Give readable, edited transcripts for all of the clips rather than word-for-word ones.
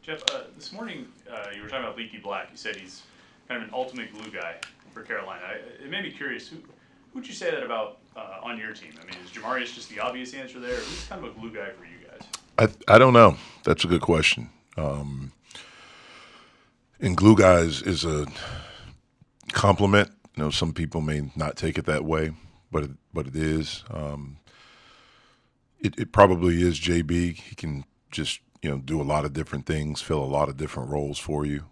Jeff, this morning you were talking about Leaky Black. You said he's kind of an ultimate glue guy for Carolina. It made me curious. Who'd you say that about on your team? I mean, is Jamarius just the obvious answer there? Or who's kind of a glue guy for you guys? I don't know. That's a good question. And glue guys is a compliment. Some people may not take it that way, but it is. It probably is JB. He can just do a lot of different things, fill a lot of different roles for you,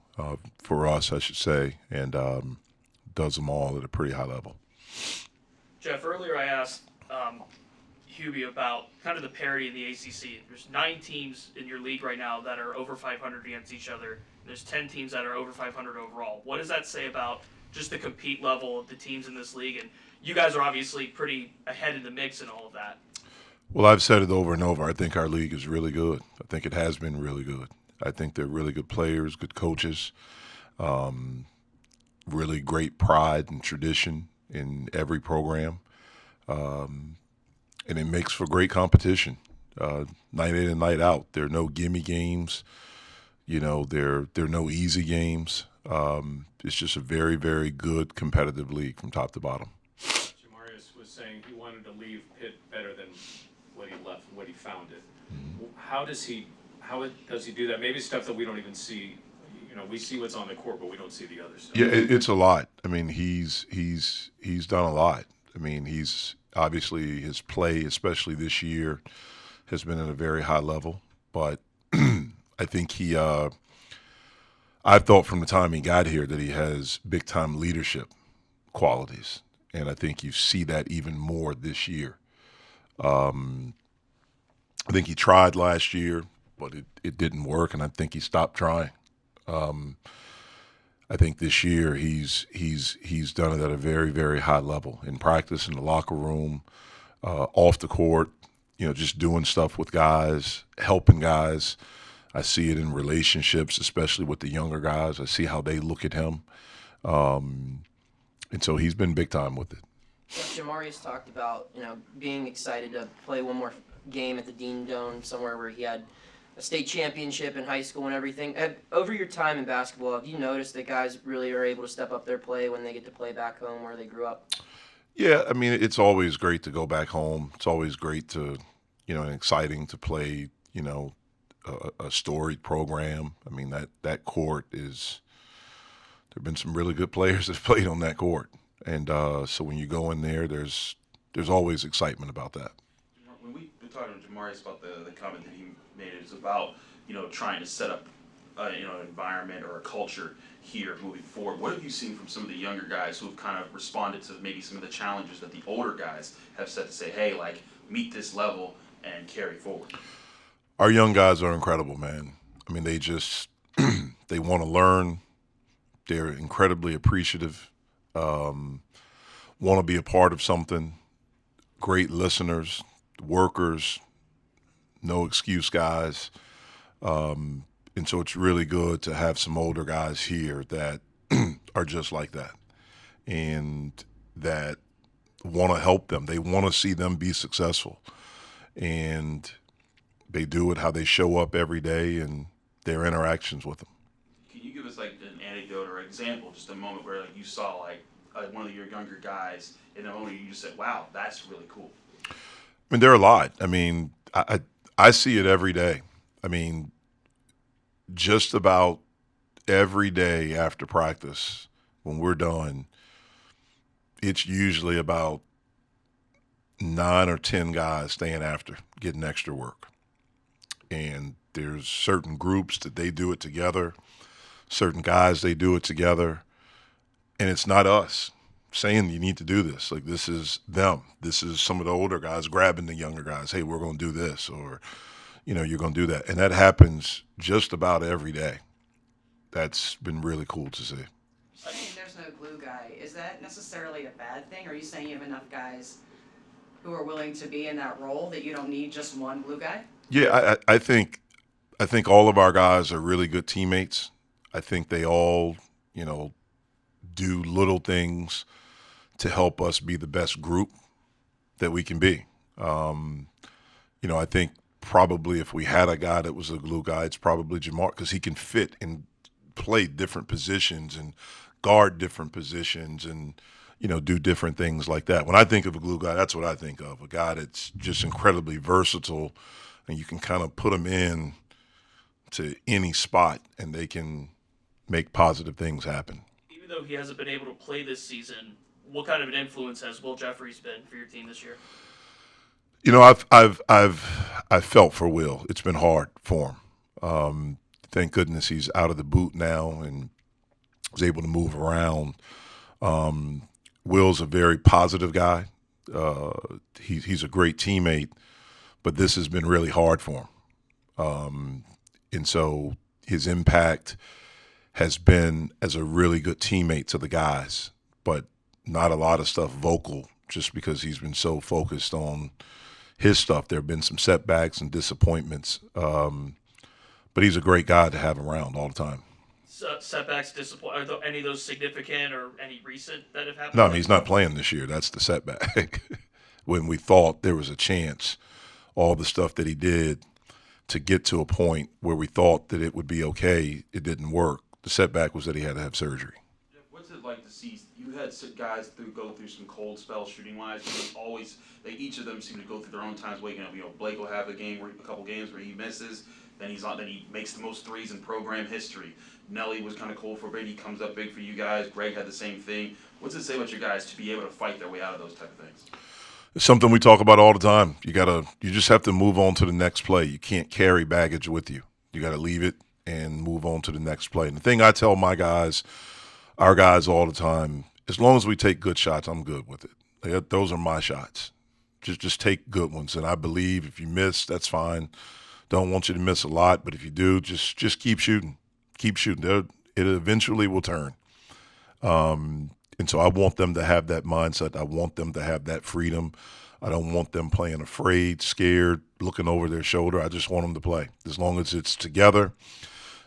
for us, I should say, and does them all at a pretty high level. Jeff, earlier I asked Hubie about kind of the parity in the ACC. There's 9 teams in your league right now that are over 500 against each other. There's 10 teams that are over 500 overall. What does that say about just the compete level of the teams in this league? And you guys are obviously pretty ahead in the mix in all of that. Well, I've said it over and over. I think our league is really good. I think it has been really good. I think they're really good players, good coaches, really great pride and tradition in every program. And it makes for great competition, night in and night out. There are no gimme games. There are no easy games. It's just a very, very good competitive league from top to bottom. Jamarius was saying he wanted to leave Pitt better than what he left, what he found it. Mm-hmm. How does he do that? Maybe stuff that we don't even see. We see what's on the court, but we don't see the other stuff. Yeah, it's a lot. I mean, he's done a lot. I mean, he's obviously his play, especially this year, has been at a very high level. But I think I thought from the time he got here that he has big time leadership qualities, and I think you see that even more this year. I think he tried last year, but it didn't work, and I think he stopped trying. I think this year he's done it at a very, very high level in practice, in the locker room, off the court. Just doing stuff with guys, helping guys. I see it in relationships, especially with the younger guys. I see how they look at him, and so he's been big time with it. Jamarius talked about being excited to play one more game at the Dean Dome, somewhere where he had a state championship in high school and everything. Over your time in basketball, have you noticed that guys really are able to step up their play when they get to play back home where they grew up? Yeah, I mean, it's always great to go back home. It's always great to, and exciting to play, a storied program. I mean, that court is, there have been some really good players that have played on that court. And so when you go in there, there's always excitement about that. When we've been talking to Jamarius about the comment that he made, it's about trying to set up an environment or a culture here moving forward. What have you seen from some of the younger guys who have kind of responded to maybe some of the challenges that the older guys have said to say, hey, like, meet this level and carry forward? Our young guys are incredible, man. I mean, they just they want to learn. They're incredibly appreciative. Want to be a part of something. Great listeners, workers, no excuse guys. And so it's really good to have some older guys here that are just like that and that want to help them. They want to see them be successful. And they do it how they show up every day and their interactions with them. Can you give us like an anecdote or example, just a moment where like you saw like one of your younger guys in a moment you just said, wow, that's really cool? I mean, there are a lot. I mean, I see it every day. I mean, just about every day after practice, when we're done, it's usually about 9 or 10 guys staying after, getting extra work. And there's certain groups that they do it together, certain guys they do it together, and it's not us saying you need to do this. Like, this is them. This is some of the older guys grabbing the younger guys. Hey, we're going to do this, or you're going to do that. And that happens just about every day. That's been really cool to see. I mean, there's no glue guy. Is that necessarily a bad thing? Are you saying you have enough guys who are willing to be in that role that you don't need just one glue guy? Yeah, I think all of our guys are really good teammates. I think they all, do little things to help us be the best group that we can be. I think probably if we had a guy that was a glue guy, it's probably Jamar because he can fit and play different positions and guard different positions and do different things like that. When I think of a glue guy, that's what I think of, a guy that's just incredibly versatile and you can kind of put them in to any spot and they can make positive things happen. Even though he hasn't been able to play this season, what kind of an influence has Will Jeffries been for your team this year? I've felt for Will. It's been hard for him. Thank goodness he's out of the boot now and is able to move around. Will's a very positive guy. He's a great teammate, but this has been really hard for him. And so his impact has been as a really good teammate to the guys, but not a lot of stuff vocal just because he's been so focused on his stuff. There have been some setbacks and disappointments, but he's a great guy to have around all the time. Setbacks, are any of those significant or any recent that have happened? No, I mean, he's not playing this year. That's the setback. When we thought there was a chance, all the stuff that he did to get to a point where we thought that it would be okay, it didn't work. The setback was that he had to have surgery. What's it like to see you had some guys go through some cold spells shooting wise? Each of them seem to go through their own times waking up. Blake will have a couple games where he misses, then he makes the most threes in program history. Nelly was kind of cold for a bit. He comes up big for you guys. Greg had the same thing. What's it say about your guys to be able to fight their way out of those type of things? It's something we talk about all the time. You just have to move on to the next play. You can't carry baggage with you. You got to leave it and move on to the next play. And the thing I tell our guys all the time, as long as we take good shots, I'm good with it. Those are my shots. Just take good ones. And I believe if you miss, that's fine. Don't want you to miss a lot, but if you do, just keep shooting. Keep shooting. It eventually will turn. And so I want them to have that mindset. I want them to have that freedom. I don't want them playing afraid, scared, looking over their shoulder. I just want them to play. As long as it's together,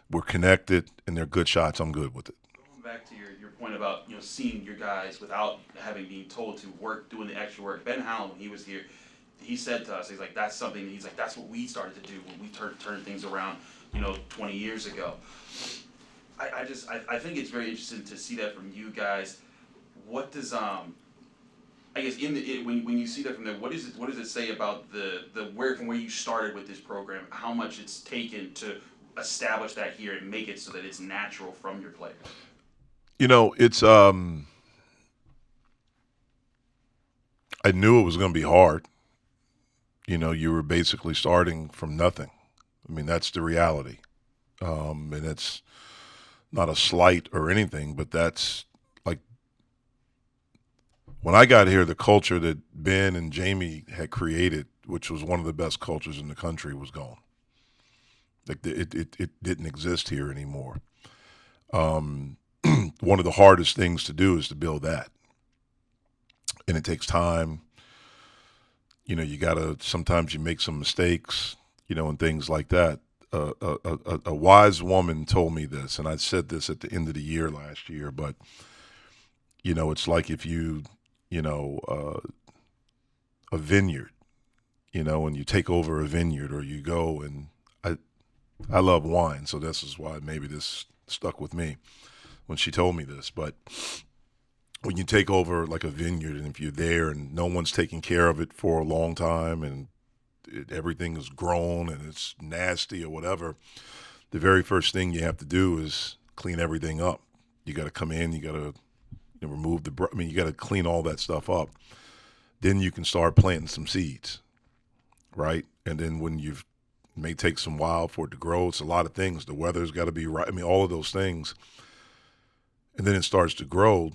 we're connected, and they're good shots, I'm good with it. Going back to your point about seeing your guys without having been told to work, doing the extra work. Ben Howland, when he was here, he said to us, he's like, that's what we started to do when we turned things around, 20 years ago. I think it's very interesting to see that from you guys. What does I guess when you see that from there, what does it say about from where you started with this program, how much it's taken to establish that here and make it so that it's natural from your players? It's I knew it was going to be hard. You were basically starting from nothing. I mean, that's the reality. And it's not a slight or anything, but that's like when I got here, the culture that Ben and Jamie had created, which was one of the best cultures in the country, was gone. Like it didn't exist here anymore. One of the hardest things to do is to build that. And it takes time. Sometimes you make some mistakes, and things like that. A wise woman told me this, and I said this at the end of the year last year, but, it's like if a vineyard, and you take over a vineyard or you go and I love wine, so this is why maybe this stuck with me when she told me this, but when you take over like a vineyard and if you're there and no one's taking care of it for a long time and everything is grown and it's nasty or whatever, the very first thing you have to do is clean everything up. You got to come in, you got to remove you got to clean all that stuff up. Then you can start planting some seeds, right? And then when it may take some while for it to grow, it's a lot of things. The weather's got to be right. I mean, all of those things. And then it starts to grow.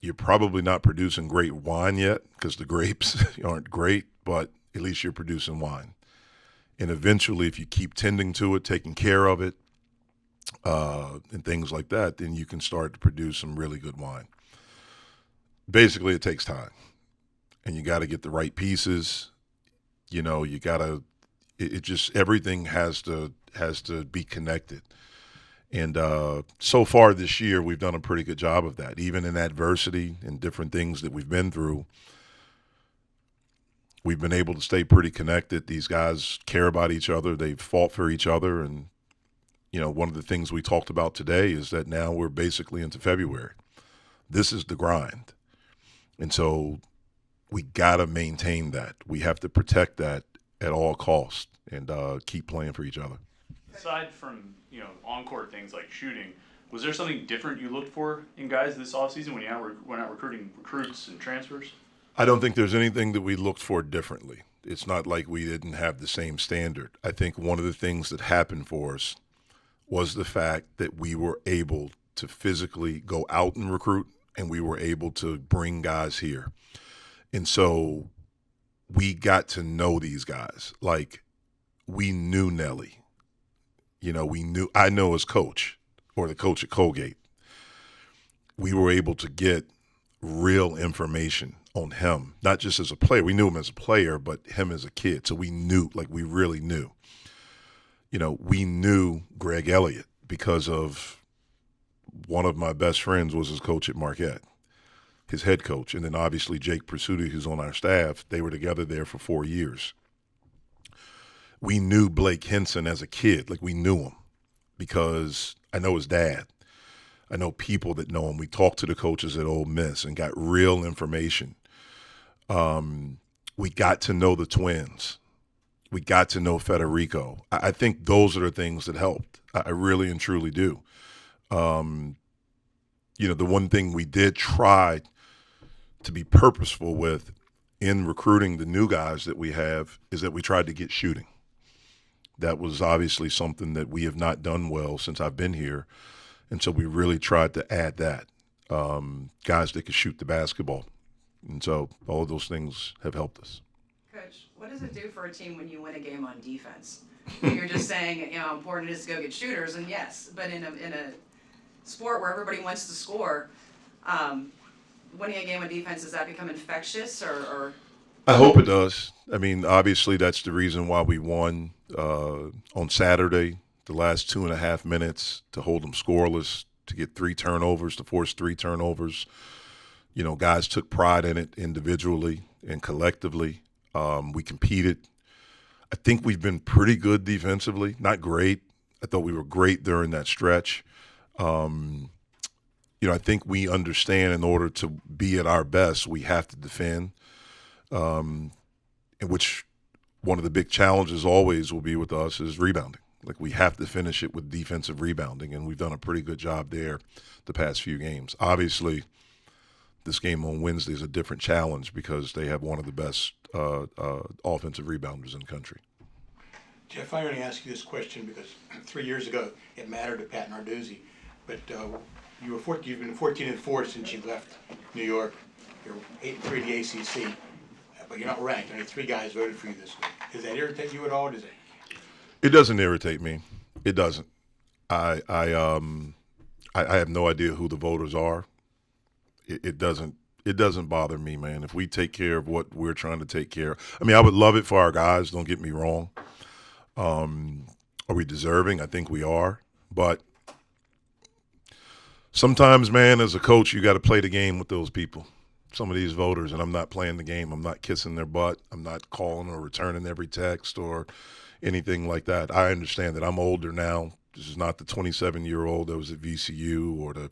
You're probably not producing great wine yet because the grapes aren't great, but at least you're producing wine. And eventually, if you keep tending to it, taking care of it, and things like that, then you can start to produce some really good wine. Basically, it takes time. And you got to get the right pieces. You got to, everything has to be connected. And so far this year, we've done a pretty good job of that. Even in adversity and different things that we've been through, we've been able to stay pretty connected. These guys care about each other. They've fought for each other. And, one of the things we talked about today is that now we're basically into February. This is the grind. And so we got to maintain that. We have to protect that at all costs and keep playing for each other. Aside from, on-court things like shooting, was there something different you looked for in guys this offseason when you went out recruiting recruits and transfers? I don't think there's anything that we looked for differently. It's not like we didn't have the same standard. I think one of the things that happened for us was the fact that we were able to physically go out and recruit, and we were able to bring guys here. And so we got to know these guys. Like, we knew Nelly. I know his coach, or the coach at Colgate. We were able to get real information on him, not just as a player. We knew him as a player, but him as a kid. So we knew, we really knew. We knew Greg Elliott because of one of my best friends was his coach at Marquette, his head coach. And then obviously Jake Pursuti, who's on our staff, they were together there for 4 years. We knew Blake Henson as a kid. We knew him because I know his dad. I know people that know him. We talked to the coaches at Ole Miss and got real information. We got to know the twins. We got to know Federico. I think those are the things that helped. I really and truly do. The one thing we did try to be purposeful with in recruiting the new guys that we have is that we tried to get shooting. That was obviously something that we have not done well since I've been here. And so we really tried to add that, guys that could shoot the basketball. And so all of those things have helped us. Coach, what does it do for a team when you win a game on defense? You're just saying, how important it is to go get shooters, and yes, but in a sport where everybody wants to score, winning a game on defense, does that become infectious or? I hope it does. Obviously that's the reason why we won on Saturday. The last 2.5 minutes to hold them scoreless, to get 3 turnovers, to force 3 turnovers. Guys took pride in it individually and collectively. We competed. I think we've been pretty good defensively, not great. I thought we were great during that stretch. I think we understand in order to be at our best, we have to defend, in which one of the big challenges always will be with us is rebounding. We have to finish it with defensive rebounding, and we've done a pretty good job there the past few games. Obviously, this game on Wednesday is a different challenge because they have one of the best offensive rebounders in the country. Jeff, I only ask you this question because 3 years ago it mattered to Pat Narduzzi, but you've been 14-4 since you left New York. You're 8-3 in the ACC, but you're not ranked. Only 3 guys voted for you this week. Does that irritate you at all? Does it? It doesn't irritate me. It doesn't. I have no idea who the voters are. It doesn't bother me, man. If we take care of what we're trying to take care of. I would love it for our guys, don't get me wrong. Are we deserving? I think we are. But sometimes, man, as a coach, you got to play the game with those people, some of these voters, and I'm not playing the game. I'm not kissing their butt. I'm not calling or returning every text or anything like that. I understand that I'm older now. This is not the 27-year-old that was at VCU or the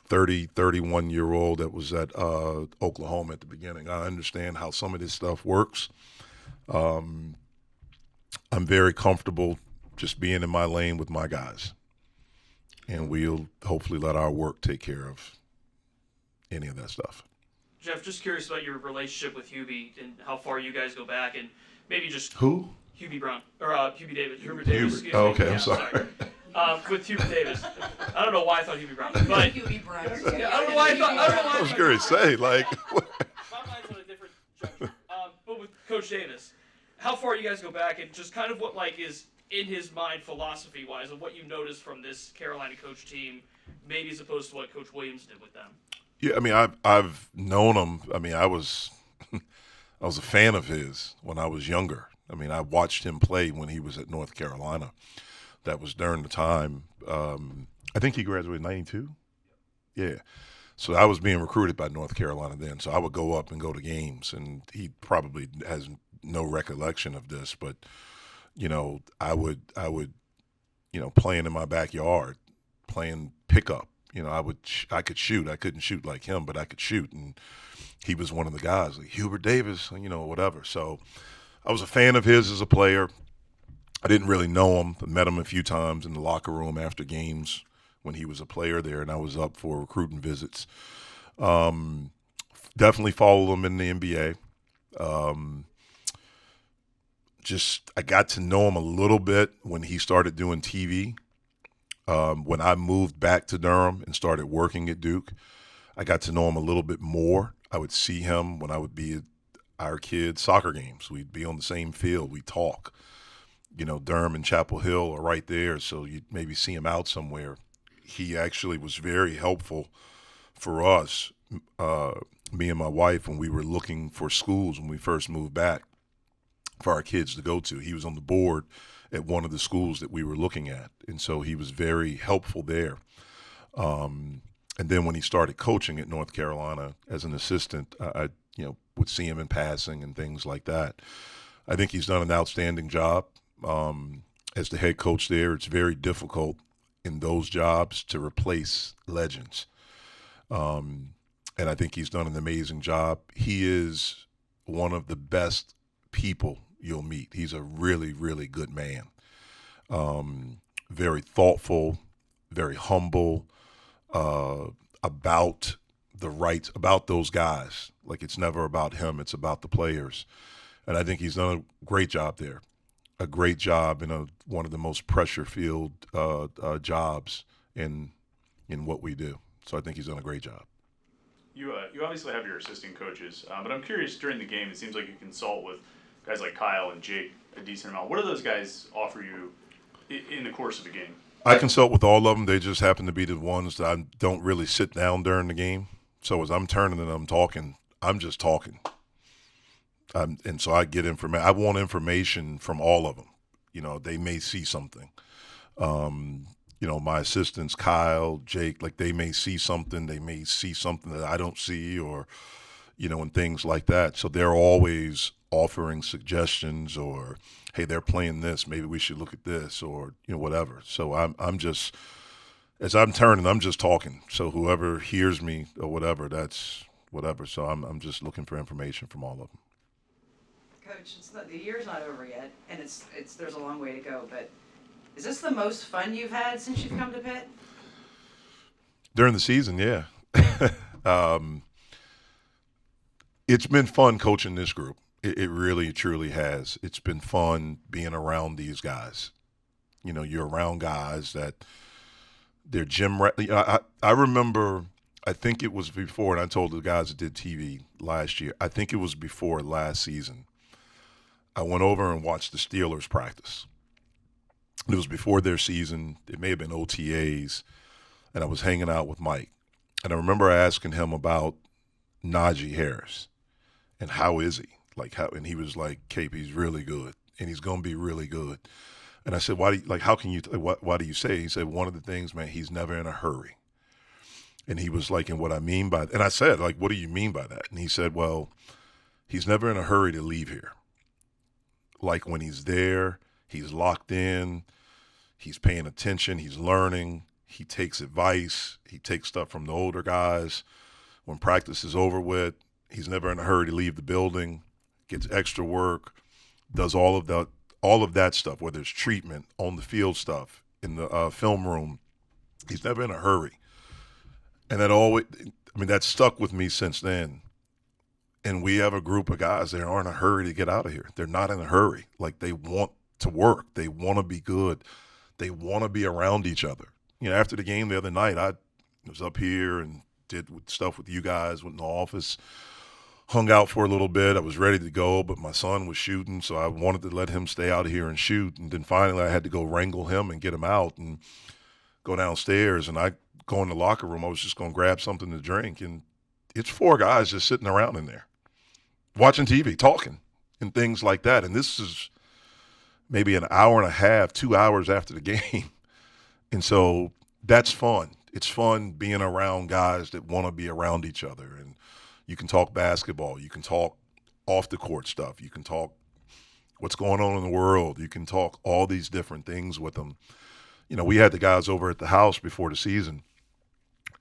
31-year-old that was at Oklahoma at the beginning. I understand how some of this stuff works. I'm very comfortable just being in my lane with my guys. And we'll hopefully let our work take care of any of that stuff. Jeff, just curious about your relationship with Hubie and how far you guys go back, and maybe just Who? Hubie Brown or Hubie Davis. Hubert Davis. Hubert. Oh, okay, Yeah, I'm sorry. With Hubert Davis. I don't know why I thought Hubie Brown, but QB Brown. yeah, I don't know why I thought. I was going to say, my mind's on a different juncture. But with Coach Davis, how far you guys go back, and just kind of what is in his mind philosophy-wise, of what you noticed from this Carolina coach team, maybe as opposed to what Coach Williams did with them. Yeah, I've known him. I was a fan of his when I was younger. I watched him play when he was at North Carolina. That was during the time. I think he graduated in '92. Yeah. So I was being recruited by North Carolina then. So I would go up and go to games, and he probably has no recollection of this, but I would playing in my backyard, playing pickup. I could shoot. I couldn't shoot like him, but I could shoot, and he was one of the guys, like Hubert Davis, whatever. So I was a fan of his as a player. I didn't really know him. I met him a few times in the locker room after games when he was a player there, and I was up for recruiting visits. Definitely followed him in the NBA. I got to know him a little bit when he started doing TV. When I moved back to Durham and started working at Duke, I got to know him a little bit more. I would see him when I would be at our kids' soccer games. We'd be on the same field. We'd talk. Durham and Chapel Hill are right there, so you'd maybe see him out somewhere. He actually was very helpful for us, me and my wife, when we were looking for schools when we first moved back for our kids to go to. He was on the board at one of the schools that we were looking at, and so he was very helpful there. And then when he started coaching at North Carolina as an assistant, I would see him in passing and things like that. I think he's done an outstanding job as the head coach there. It's very difficult in those jobs to replace legends. And I think he's done an amazing job. He is one of the best people you'll meet. He's a really, really good man. Very thoughtful, very humble, about those guys. Like, it's never about him, it's about the players. And I think he's done a great job there. A great job in one of the most pressure-filled jobs in what we do. So I think he's done a great job. You obviously have your assistant coaches, but I'm curious, during the game, it seems like you consult with guys like Kyle and Jake a decent amount. What do those guys offer you in the course of a game? I consult with all of them. They just happen to be the ones that I don't really sit down during the game. So as I'm turning and I'm talking, I'm just talking. And so I get information. I want information from all of them. They may see something. My assistants, Kyle, Jake, like, they may see something. They may see something that I don't see, or, and things like that. So they're always offering suggestions, or, hey, they're playing this, maybe we should look at this, or, whatever. So I'm just, as I'm turning, I'm just talking. So whoever hears me or whatever, that's whatever. So I'm just looking for information from all of them. Coach, the year's not over yet, and there's a long way to go, but is this the most fun you've had since you've come to Pitt? During the season, yeah. It's been fun coaching this group. It really, truly has. It's been fun being around these guys. You're around guys that they're I remember, I think it was before, and I told the guys that did TV last year, I think it was before last season, I went over and watched the Steelers practice. It was before their season. It may have been OTAs, and I was hanging out with Mike. And I remember asking him about Najee Harris and how is he? And he was like, Cape, he's really good, and he's going to be really good. And I said, why do you say? He said, one of the things, man, he's never in a hurry. And he was like, and what I mean by that, and I said, like, what do you mean by that? And he said, well, he's never in a hurry to leave here. Like, when he's there, he's locked in, he's paying attention, he's learning, he takes advice, he takes stuff from the older guys. When practice is over with, he's never in a hurry to leave the building, gets extra work, does all of that stuff, whether it's treatment, on the field stuff, in the film room. He's never in a hurry. And that stuck with me since then. And we have a group of guys that aren't in a hurry to get out of here. They're not in a hurry. Like, they want to work. They want to be good. They want to be around each other. After the game the other night, I was up here and did stuff with you guys, went in the office, hung out for a little bit. I was ready to go, but my son was shooting, so I wanted to let him stay out here and shoot. And then finally I had to go wrangle him and get him out and go downstairs. And I go in the locker room. I was just going to grab something to drink. And it's 4 guys just sitting around in there, watching TV, talking, and things like that. And this is maybe an hour and a half, 2 hours after the game. And so that's fun. it's fun being around guys that want to be around each other. And you can talk basketball. You can talk off the court stuff. You can talk what's going on in the world. You can talk all these different things with them. You know, we had the guys over at the house before the season,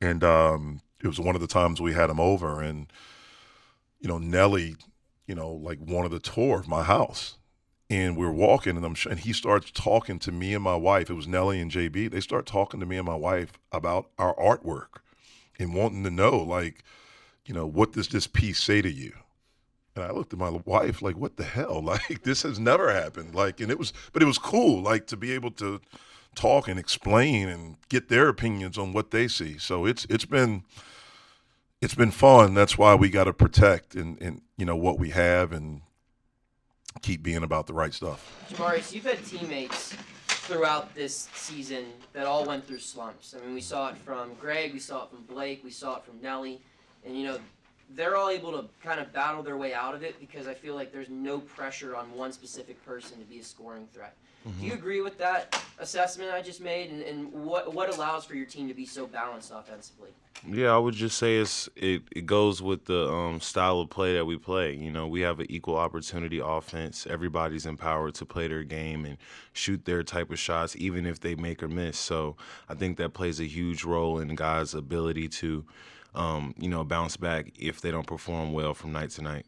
and it was one of the times we had them over, and, you know, Nelly, you know, like wanted a tour of my house. And we're walking, and he starts talking to me and my wife. It was Nelly and JB. They start talking to me and my wife about our artwork and wanting to know, like, you know, what does this piece say to you? And I looked at my wife like, what the hell? Like, this has never happened. Like, and it was cool, like, to be able to talk and explain and get their opinions on what they see. So it's been fun. That's why we got to protect and you know what we have and keep being about the right stuff. Jamarius, you've had teammates throughout this season that all went through slumps. I mean, we saw it from Greg, we saw it from Blake, we saw it from Nelly, and, you know, they're all able to kind of battle their way out of it because I feel like there's no pressure on one specific person to be a scoring threat. Do you agree with that assessment I just made, and what allows for your team to be so balanced offensively? Yeah, I would just say it goes with the style of play that we play. You know, we have an equal opportunity offense. Everybody's empowered to play their game and shoot their type of shots, even if they make or miss. So I think that plays a huge role in guys' ability to, you know, bounce back if they don't perform well from night to night.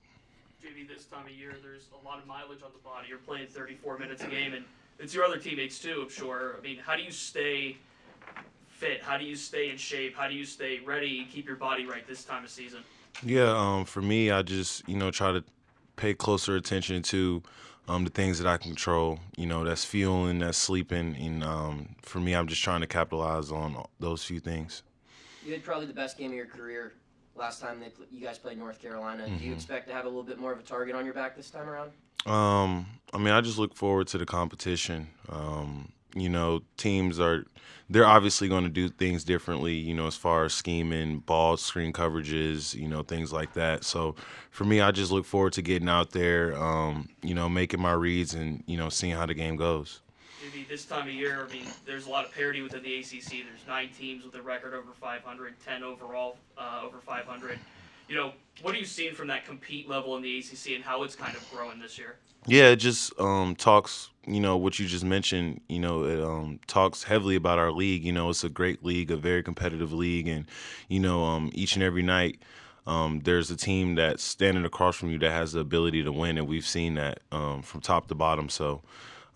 JB, this time of year, there's a lot of mileage on the body. You're playing 34 minutes a game, and it's your other teammates too, I'm sure. I mean, how do you stay fit? How do you stay in shape? How do you stay ready and keep your body right this time of season? Yeah, for me, I just, you know, try to pay closer attention to the things that I control. You know, that's fueling, that's sleeping, and for me, I'm just trying to capitalize on those few things. You had probably the best game of your career last time you guys played North Carolina. Do you expect to have a little bit more of a target on your back this time around? I mean, I just look forward to the competition. You know, they're obviously going to do things differently, you know, as far as scheming, ball screen coverages, you know, things like that. So for me, I just look forward to getting out there, you know, making my reads and, you know, seeing how the game goes. JB, this time of year, I mean, there's a lot of parity within the ACC. There's 9 teams with a record over 500, 10 overall over 500. You know, what are you seeing from that compete level in the ACC and how it's kind of growing this year? Yeah, it just talks, you know, what you just mentioned, you know, it talks heavily about our league. You know, it's a great league, a very competitive league. And, you know, each and every night there's a team that's standing across from you that has the ability to win. And we've seen that from top to bottom. So,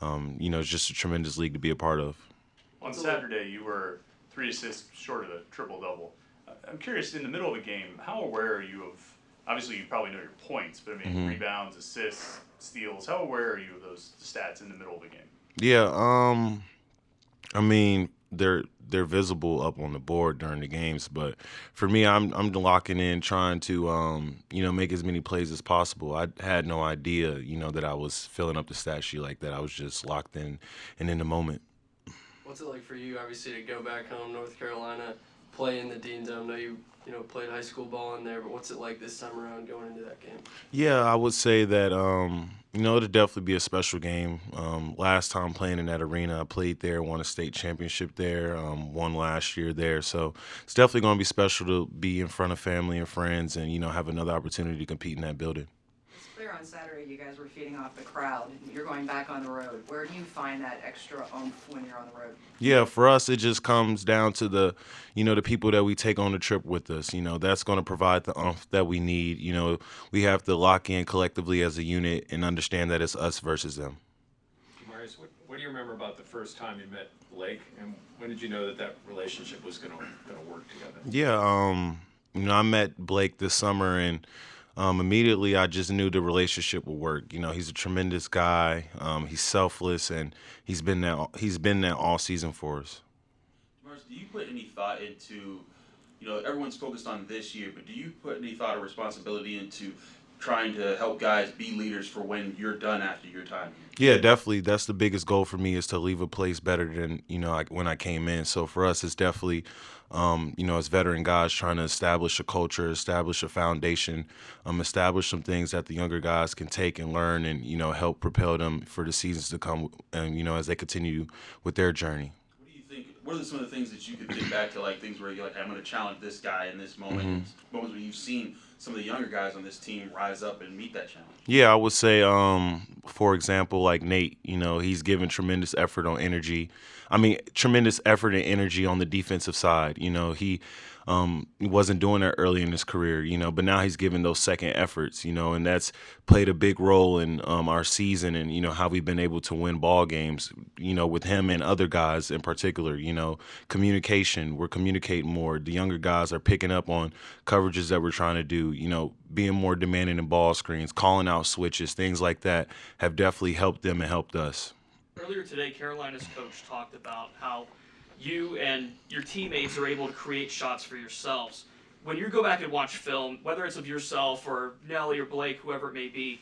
you know, it's just a tremendous league to be a part of. On Saturday, you were 3 assists short of the triple-double. I'm curious, in the middle of a game, how aware are you of, obviously you probably know your points, but I mean, rebounds, assists, steals, how aware are you of those stats in the middle of the game? Yeah, I mean, they're visible up on the board during the games, but for me, I'm locking in, trying to you know, make as many plays as possible. I had no idea, you know, that I was filling up the stat sheet like that. I was just locked in and in the moment. What's it like for you, obviously, to go back home, North Carolina, play in the Dean Dome? I know you know, played high school ball in there, but what's it like this time around going into that game? Yeah, I would say that, you know, it'll definitely be a special game. Last time playing in that arena, I played there, won a state championship there, won last year there. So it's definitely going to be special to be in front of family and friends and, you know, have another opportunity to compete in that building. It's clear on Saturday you guys were feeding off the crowd. You're going back on the road. Where do you find that extra oomph when you're on the road? Yeah, for us, it just comes down to the, you know, the people that we take on the trip with us. You know, that's going to provide the oomph that we need. You know, we have to lock in collectively as a unit and understand that it's us versus them. Jamarius, what do you remember about the first time you met Blake, and when did you know that relationship was going to work together? Yeah, you know, I met Blake this summer, and immediately I just knew the relationship would work. You know, he's a tremendous guy. He's selfless, and he's been there all season for us. Jamarius, do you put any thought into, you know, everyone's focused on this year, but do you put any thought or responsibility into trying to help guys be leaders for when you're done after your time here? Yeah, definitely. That's the biggest goal for me, is to leave a place better than, you know, when I came in. So for us, it's definitely, you know, as veteran guys trying to establish a culture, establish a foundation, establish some things that the younger guys can take and learn and, you know, help propel them for the seasons to come and, you know, as they continue with their journey. what are some of the things that you could think back to, like things where you're like, I'm going to challenge this guy in this moment, moments where you've seen some of the younger guys on this team rise up and meet that challenge? Yeah, I would say, for example, like Nate, he's given tremendous effort on energy. Tremendous effort and energy on the defensive side. He wasn't doing that early in his career, but now he's given those second efforts, and that's played a big role in our season and, how we've been able to win ball games, with him and other guys in particular. Communication, we're communicating more. The younger guys are picking up on coverages that we're trying to do, being more demanding in ball screens, calling out switches, things like that have definitely helped them and helped us. Earlier today, Carolina's coach talked about how you and your teammates are able to create shots for yourselves. When you go back and watch film, whether it's of yourself or Nelly or Blake, whoever it may be,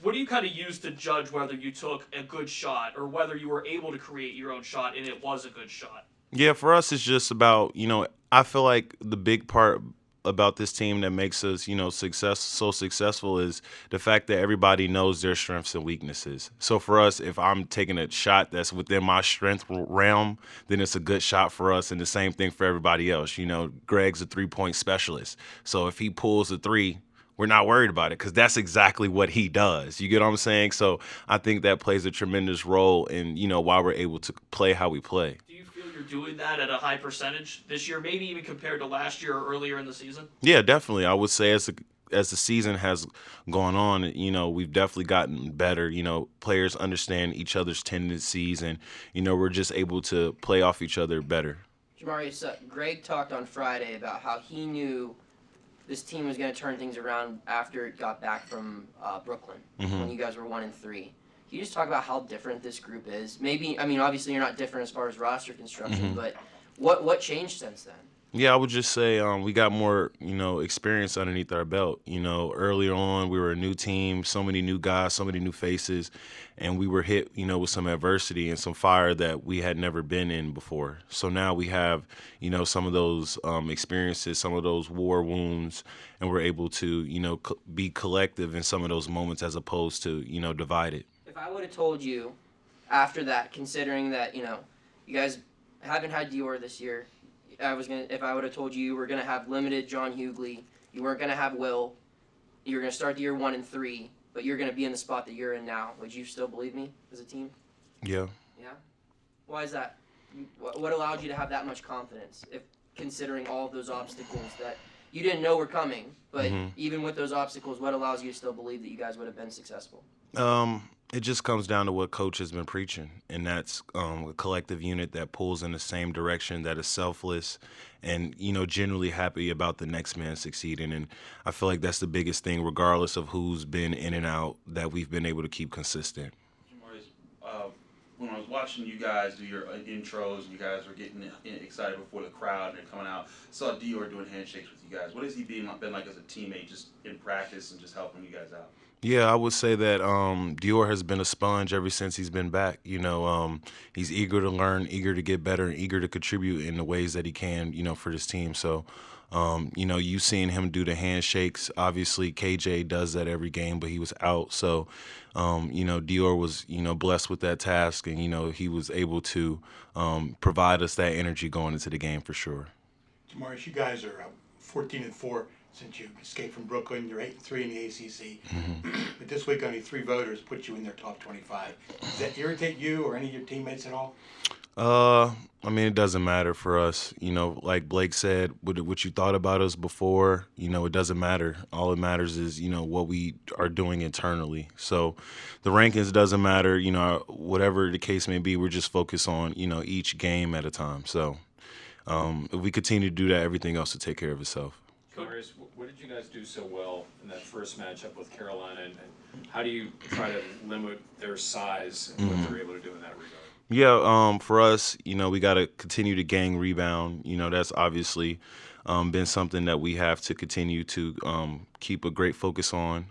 what do you kind of use to judge whether you took a good shot or whether you were able to create your own shot and it was a good shot? Yeah, for us, it's just about, I feel like the big part about this team that makes us, so successful is the fact that everybody knows their strengths and weaknesses. So for us, if I'm taking a shot that's within my strength realm, then it's a good shot for us, and the same thing for everybody else. Greg's a three-point specialist. So if he pulls a three, we're not worried about it because that's exactly what he does. You get what I'm saying? So I think that plays a tremendous role in, why we're able to play how we play. You're doing that at a high percentage this year, maybe even compared to last year or earlier in the season? Yeah, definitely. I would say as the season has gone on, we've definitely gotten better. Players understand each other's tendencies, and, we're just able to play off each other better. Jamarius, Greg talked on Friday about how he knew this team was going to turn things around after it got back from Brooklyn when you guys were 1-3. Can you just talk about how different this group is? Maybe, obviously you're not different as far as roster construction, but what changed since then? Yeah, I would just say we got more, experience underneath our belt. Earlier on, we were a new team, so many new guys, so many new faces, and we were hit, with some adversity and some fire that we had never been in before. So now we have, some of those experiences, some of those war wounds, and we're able to, be collective in some of those moments as opposed to, divided. If I would have told you after that, considering that, you guys haven't had Dior this year, if I would have told you were gonna have limited John Hughley, you weren't gonna have Will, you were gonna start the year 1-3, but you're gonna be in the spot that you're in now, would you still believe me as a team? Yeah. Yeah? Why is that? What allowed you to have that much confidence, if considering all of those obstacles that you didn't know were coming, but even with those obstacles, what allows you to still believe that you guys would have been successful? It just comes down to what coach has been preaching, and that's a collective unit that pulls in the same direction, that is selfless and, generally happy about the next man succeeding. And I feel like that's the biggest thing, regardless of who's been in and out, that we've been able to keep consistent. When I was watching you guys do your intros, and you guys were getting excited before the crowd and they're coming out, I saw Dior doing handshakes with you guys. What has he been like as a teammate, just in practice and just helping you guys out? Yeah, I would say that Dior has been a sponge ever since he's been back. He's eager to learn, eager to get better, and eager to contribute in the ways that he can, for this team. So, you've seen him do the handshakes. Obviously, KJ does that every game, but he was out. So, Dior was, blessed with that task, and, he was able to provide us that energy going into the game for sure. Jamarius, you guys are 14-4 since you escaped from Brooklyn. You're 8-3 in the ACC. But this week, only 3 voters put you in their top 25. Does that irritate you or any of your teammates at all? It doesn't matter for us. Like Blake said, what you thought about us before, it doesn't matter. All it matters is, what we are doing internally. So the rankings doesn't matter, whatever the case may be, we're just focused on, each game at a time. So if we continue to do that, everything else will take care of itself. Jamarius, what did you guys do so well in that first matchup with Carolina, and how do you try to limit their size and what they're able to do in that regard? Yeah, for us, we got to continue to gang rebound. That's obviously been something that we have to continue to keep a great focus on.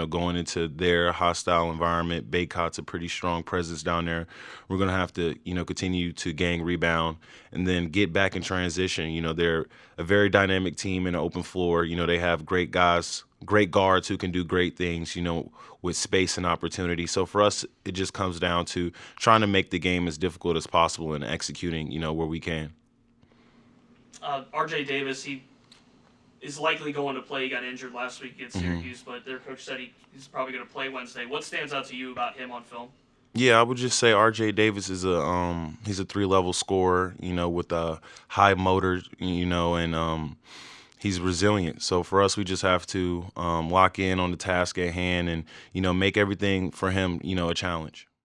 Going into their hostile environment, Baycott's a pretty strong presence down there. We're going to have to, continue to gang rebound and then get back in transition. They're a very dynamic team in an open floor. They have great guys, great guards who can do great things, with space and opportunity. So for us, it just comes down to trying to make the game as difficult as possible and executing, where we can. RJ Davis, he is likely going to play. He got injured last week against Syracuse, but their coach said he's probably going to play Wednesday. What stands out to you about him on film? Yeah, I would just say RJ Davis is he's a 3-level scorer, with a high motor, and he's resilient. So for us, we just have to lock in on the task at hand and, make everything for him, a challenge.